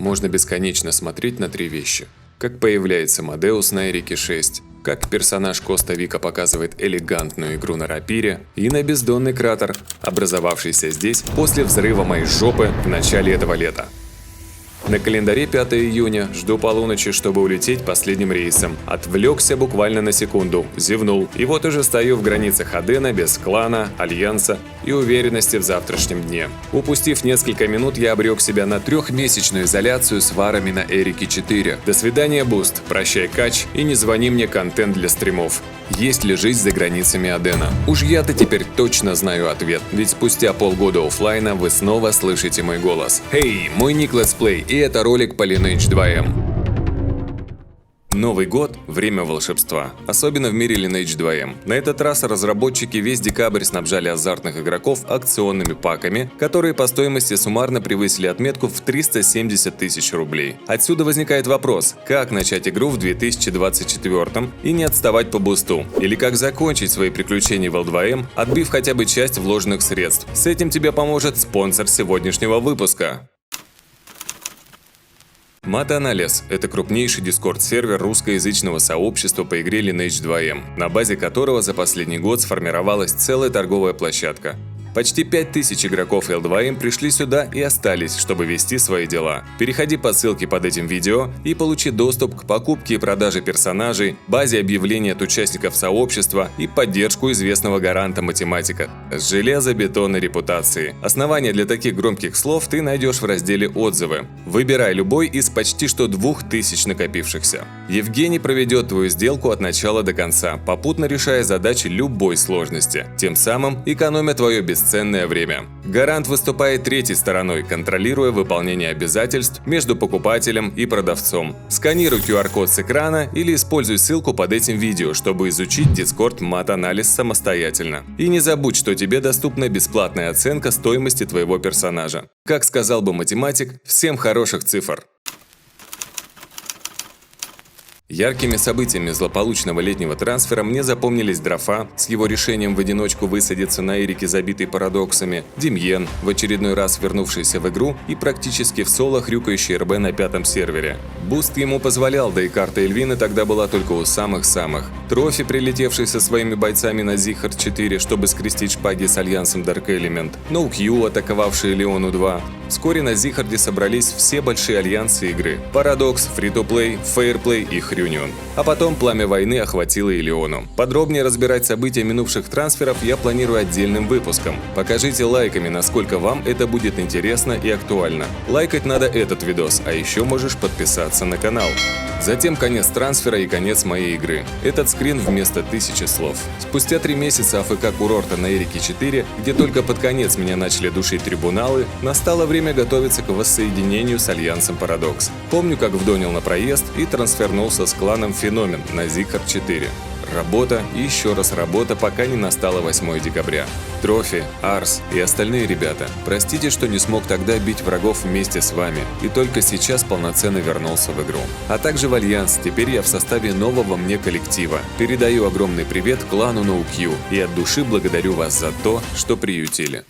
Можно бесконечно смотреть на три вещи. Как появляется Мадеус на Эрике 6, как персонаж Коста Вика показывает элегантную игру на рапире, и на бездонный кратер, образовавшийся здесь после взрыва моей жопы в начале этого лета. На календаре 5 июня, жду полуночи, чтобы улететь последним рейсом. Отвлекся буквально на секунду, зевнул, и вот уже стою в границах Адена без клана, альянса и уверенности в завтрашнем дне. Упустив несколько минут, я обрек себя на 3-месячную изоляцию с варами на Эрике 4. До свидания, Буст, прощай, Кач, и не звони мне, контент для стримов. Есть ли жизнь за границами Адена? Уж я-то теперь точно знаю ответ, ведь спустя полгода оффлайна вы снова слышите мой голос. Хей, мой ник летсплей, и это ролик по Lineage 2M. Новый год – время волшебства, особенно в мире Lineage 2M. На этот раз разработчики весь декабрь снабжали азартных игроков акционными паками, которые по стоимости суммарно превысили отметку в 370 тысяч рублей. Отсюда возникает вопрос, как начать игру в 2024 и не отставать по бусту? Или как закончить свои приключения в L2M, отбив хотя бы часть вложенных средств? С этим тебе поможет спонсор сегодняшнего выпуска. Mata-Analysis – это крупнейший дискорд-сервер русскоязычного сообщества по игре Lineage 2M, на базе которого за последний год сформировалась целая торговая площадка. Почти 5000 игроков L2M пришли сюда и остались, чтобы вести свои дела. Переходи по ссылке под этим видео и получи доступ к покупке и продаже персонажей, базе объявлений от участников сообщества и поддержку известного гаранта математика с железобетонной репутацией. Основания для таких громких слов ты найдешь в разделе «Отзывы». Выбирай любой из почти что 2000 накопившихся. Евгений проведет твою сделку от начала до конца, попутно решая задачи любой сложности, тем самым экономя твое бесценное время. Гарант выступает третьей стороной, контролируя выполнение обязательств между покупателем и продавцом. Сканируй QR-код с экрана или используй ссылку под этим видео, чтобы изучить Discord Mata-Analysis самостоятельно. И не забудь, что тебе доступна бесплатная оценка стоимости твоего персонажа. Как сказал бы математик, всем хороших цифр! Яркими событиями злополучного летнего трансфера мне запомнились Дрофа с его решением в одиночку высадиться на Эрике, забитой парадоксами, Демьен, в очередной раз вернувшийся в игру и практически в соло хрюкающий РБ на 5-м сервере. Буст ему позволял, да и карта Эльвины тогда была только у самых-самых. Трофи, прилетевший со своими бойцами на Зихард 4, чтобы скрестить шпаги с альянсом Dark Element, NoQ, атаковавший Леону 2. Вскоре на Зихарде собрались все большие альянсы игры – Парадокс, Free-to-Play, Fairplay и Хрюнион. А потом пламя войны охватило и Леону. Подробнее разбирать события минувших трансферов я планирую отдельным выпуском. Покажите лайками, насколько вам это будет интересно и актуально. Лайкать надо этот видос, а еще можешь подписаться на канал. Затем конец трансфера и конец моей игры. Этот скрин вместо 1000 слов. Спустя 3 месяца АФК-курорта на Эрике 4, где только под конец меня начали душить трибуналы, настало время готовиться к воссоединению с альянсом Парадокс. Помню, как вдонил на проезд и трансфернулся с кланом Феномен на Зихард 4. Работа и еще раз работа, пока не настало 8 декабря. Трофи, Арс и остальные ребята, простите, что не смог тогда бить врагов вместе с вами и только сейчас полноценно вернулся в игру. А также в Альянс, теперь я в составе нового мне коллектива. Передаю огромный привет клану NoQ и от души благодарю вас за то, что приютили.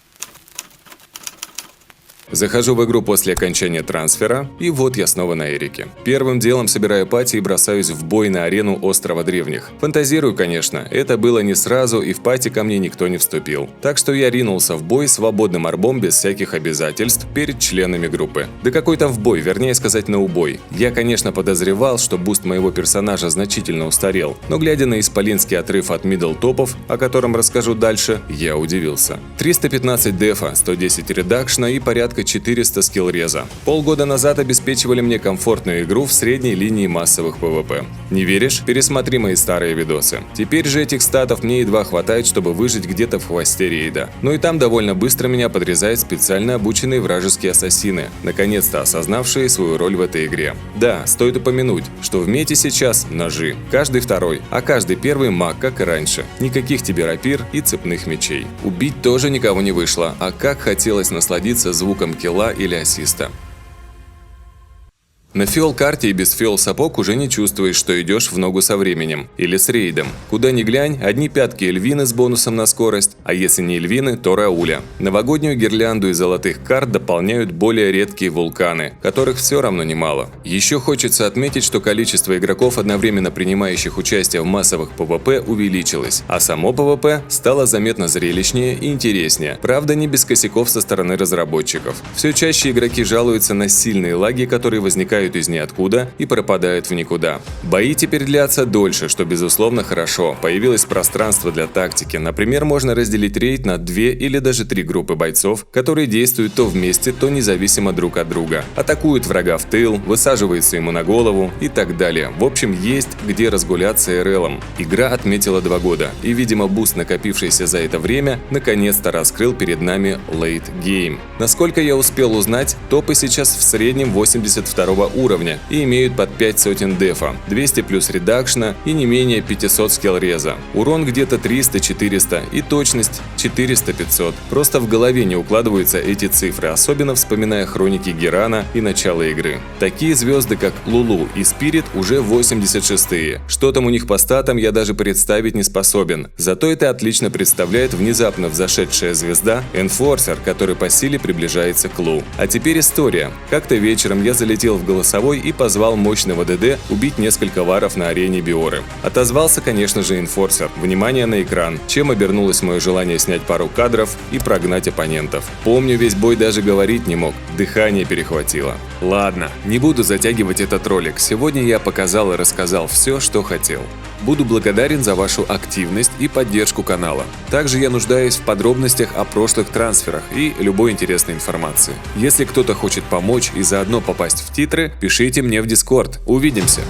Захожу в игру после окончания трансфера, и вот я снова на Эрике. Первым делом собираю пати и бросаюсь в бой на арену Острова Древних. Фантазирую, конечно, это было не сразу, и в пати ко мне никто не вступил. Так что я ринулся в бой свободным арбом без всяких обязательств перед членами группы. Да какой там в бой, вернее сказать на убой. Я, конечно, подозревал, что буст моего персонажа значительно устарел, но глядя на исполинский отрыв от мидл-топов, о котором расскажу дальше, я удивился. 315 дефа, 110 редакшна и порядка 400 скилл-реза. Полгода назад обеспечивали мне комфортную игру в средней линии массовых ПВП. Не веришь? Пересмотри мои старые видосы. Теперь же этих статов мне едва хватает, чтобы выжить где-то в хвосте рейда. Но и там довольно быстро меня подрезают специально обученные вражеские ассасины, наконец-то осознавшие свою роль в этой игре. Да, стоит упомянуть, что в мете сейчас ножи. Каждый второй, а каждый первый маг, как и раньше. Никаких тебе рапир и цепных мечей. Убить тоже никого не вышло, а как хотелось насладиться звуком килла или ассиста. На фиол-карте и без фиол-сапог уже не чувствуешь, что идешь в ногу со временем или с рейдом. Куда ни глянь, одни пятки Эльвины с бонусом на скорость, а если не Эльвины, то Рауля. Новогоднюю гирлянду из золотых карт дополняют более редкие вулканы, которых все равно немало. Еще хочется отметить, что количество игроков, одновременно принимающих участие в массовых ПВП, увеличилось, а само ПВП стало заметно зрелищнее и интереснее. Правда, не без косяков со стороны разработчиков. Все чаще игроки жалуются на сильные лаги, которые возникают из ниоткуда и пропадают в никуда. Бои теперь длятся дольше, что безусловно хорошо. Появилось пространство для тактики. Например, можно разделить рейд на 2 или даже 3 группы бойцов, которые действуют то вместе, то независимо друг от друга. Атакуют врага в тыл, высаживаются ему на голову и так далее. В общем, есть где разгуляться РЛом. Игра отметила 2 года, и, видимо, буст, накопившийся за это время, наконец-то раскрыл перед нами Late Game. Насколько я успел узнать, топы сейчас в среднем 82 уровня и имеют под 5 сотен дефа, 200 плюс редакшна и не менее 500 скилл-реза. Урон где-то 300-400 и точность 400-500. Просто в голове не укладываются эти цифры, особенно вспоминая хроники Герана и начало игры. Такие звезды, как Лулу и Спирит, уже 86-е. Что там у них по статам, я даже представить не способен. Зато это отлично представляет внезапно взошедшая звезда Enforcer, который по силе приближается к Лу. А теперь история. Как-то вечером я залетел в голосовой и позвал мощного ДД убить несколько варов на арене Биоры. Отозвался, конечно же, Enforcer. Внимание на экран, чем обернулось мое желание снять пару кадров и прогнать оппонентов. Помню, весь бой даже говорить не мог, дыхание перехватило. Ладно, не буду затягивать этот ролик. Сегодня я показал и рассказал все, что хотел. Буду благодарен за вашу активность и поддержку канала. Также я нуждаюсь в подробностях о прошлых трансферах и любой интересной информации. Если кто-то хочет помочь и заодно попасть в титры, пишите мне в Discord. Увидимся!